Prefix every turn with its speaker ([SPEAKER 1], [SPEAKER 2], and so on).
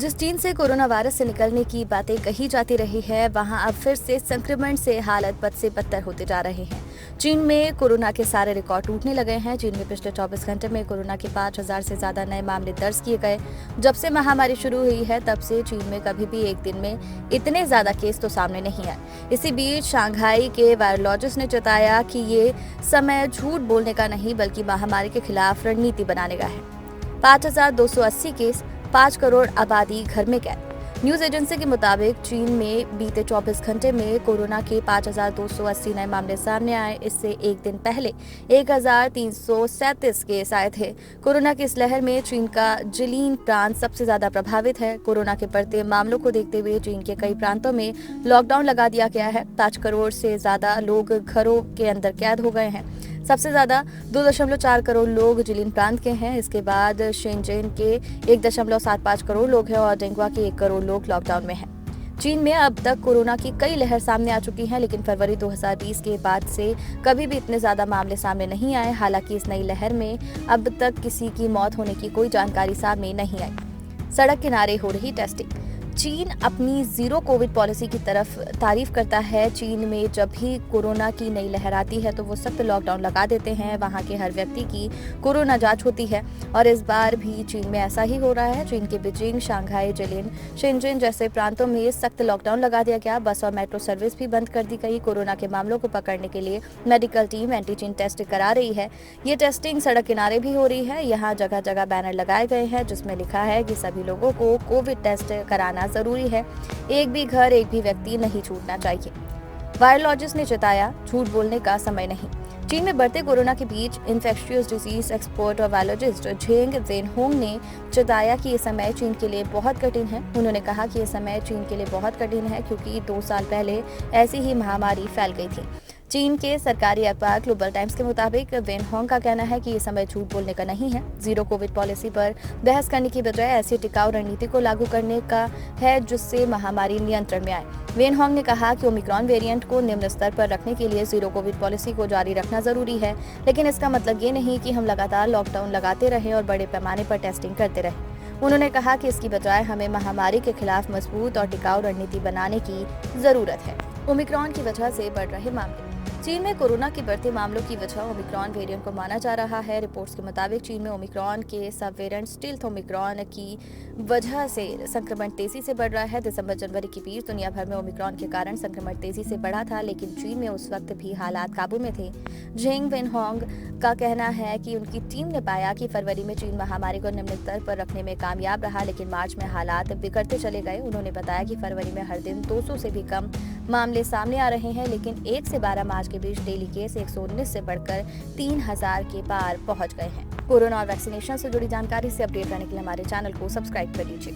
[SPEAKER 1] जिस चीन से कोरोना वायरस से निकलने की बातें कही जाती रही है, वहां अब फिर से संक्रमण से हालत बद से बदतर होते जा रहे हैं। चीन में कोरोना के सारे रिकॉर्ड टूटने लगे हैं। चीन में पिछले 24 घंटे में कोरोना के 5,000 से ज्यादा नए मामले दर्ज किए गए। जब से महामारी शुरू हुई है, तब से चीन में कभी भी एक दिन में इतने ज्यादा केस तो सामने नहीं आए। इसी बीच शांघाई के वायरोलॉजिस्ट ने जताया कि ये समय झूठ बोलने का नहीं, बल्कि महामारी के खिलाफ रणनीति बनाने का है। 5,280 केस, 5 करोड़ आबादी घर में कैद। न्यूज एजेंसी के मुताबिक चीन में बीते 24 घंटे में कोरोना के 5,280 नए मामले सामने आए। इससे एक दिन पहले 1,337 केस आए थे। कोरोना की इस लहर में चीन का जिलीन प्रांत सबसे ज्यादा प्रभावित है। कोरोना के बढ़ते मामलों को देखते हुए चीन के कई प्रांतों में लॉकडाउन लगा दिया गया है। 5 करोड़ से ज्यादा लोग घरों के अंदर कैद हो गए हैं। सबसे ज्यादा 2.4 करोड़ लोग जिलिन प्रांत के हैं। इसके बाद शेनजेन के 1.75 करोड़ लोग हैं और डेंगुआ के 1 करोड़ लोग लॉकडाउन में हैं। चीन में अब तक कोरोना की कई लहर सामने आ चुकी हैं, लेकिन फरवरी 2020 के बाद से कभी भी इतने ज्यादा मामले सामने नहीं आए। हालांकि इस नई लहर में अब तक किसी की मौत होने की कोई जानकारी सामने नहीं आई। सड़क किनारे हो रही टेस्टिंग। चीन अपनी जीरो कोविड पॉलिसी की तरफ तारीफ करता है। चीन में जब भी कोरोना की नई लहर आती है तो वो सख्त लॉकडाउन लगा देते हैं। वहां के हर व्यक्ति की कोरोना जांच होती है और इस बार भी चीन में ऐसा ही हो रहा है। चीन के बीजिंग, शांघाई, जिलिन, शेनजेन जैसे प्रांतों में सख्त लॉकडाउन लगा दिया गया। बस और मेट्रो सर्विस भी बंद कर दी गई। कोरोना के मामलों को पकड़ने के लिए मेडिकल टीम एंटीजन टेस्ट करा रही है। ये टेस्टिंग सड़क किनारे भी हो रही है। यहाँ जगह जगह बैनर लगाए गए हैं जिसमें लिखा है कि सभी लोगों को कोविड टेस्ट कराना जरूरी है। एक भी घर, एक भी व्यक्ति नहीं छूटना चाहिए। वायरोलॉजिस्ट ने जताया, झूठ बोलने का समय नहीं। चीन में बढ़ते कोरोना के बीच इन्फेक्शियस डिजीज एक्सपर्ट और वायरोलॉजिस्ट झेंग वेनहोंग ने जताया कि ये समय चीन के लिए बहुत कठिन है। उन्होंने कहा कि ये समय चीन के लिए बहुत कठिन है क्योंकि 2 साल पहले ऐसी ही महामारी फैल गई थी। चीन के सरकारी अखबार ग्लोबल टाइम्स के मुताबिक वेनहोंग का कहना है कि ये समय झूठ बोलने का नहीं है। जीरो कोविड पॉलिसी पर बहस करने की बजाय ऐसी टिकाऊ रणनीति को लागू करने का है जिससे महामारी नियंत्रण में आए। वेनहोंग ने कहा कि ओमिक्रॉन वेरिएंट को निम्न स्तर पर रखने के लिए जीरो कोविड पॉलिसी को जारी रखना जरूरी है, लेकिन इसका मतलब ये नहीं कि हम लगातार लॉकडाउन लगाते रहे और बड़े पैमाने पर टेस्टिंग करते रहे। उन्होंने कहा कि इसकी बजाय हमें महामारी के खिलाफ मजबूत और टिकाऊ रणनीति बनाने की जरूरत है। ओमिक्रॉन की वजह से बढ़ रहे मामले। चीन में कोरोना के बढ़ते मामलों की वजह ओमिक्रॉन वेरिएंट को माना जा रहा है। रिपोर्ट्स के मुताबिक चीन में ओमिक्रॉन के सब वेरिएंट स्टिल्थ ओमिक्रॉन की वजह से संक्रमण तेजी से बढ़ रहा है। दिसंबर-जनवरी के बीच दुनिया भर में ओमिक्रॉन के कारण संक्रमण तेजी से बढ़ा था, लेकिन चीन में उस वक्त भी हालात काबू में थे। झेंग वेनहोंग का कहना है कि उनकी टीम ने पाया कि फरवरी में चीन महामारी को निम्न स्तर पर रखने में कामयाब रहा, लेकिन मार्च में हालात बिगड़ते चले गए। उन्होंने बताया कि फरवरी में हर दिन 200 से भी कम मामले सामने आ रहे हैं, लेकिन 1 से 12 मार्च के बीच डेली केस 119 से बढ़कर 3,000 के पार पहुंच गए हैं। कोरोना और वैक्सीनेशन से जुड़ी जानकारी से अपडेट रहने के लिए हमारे चैनल को सब्सक्राइब कर लीजिए।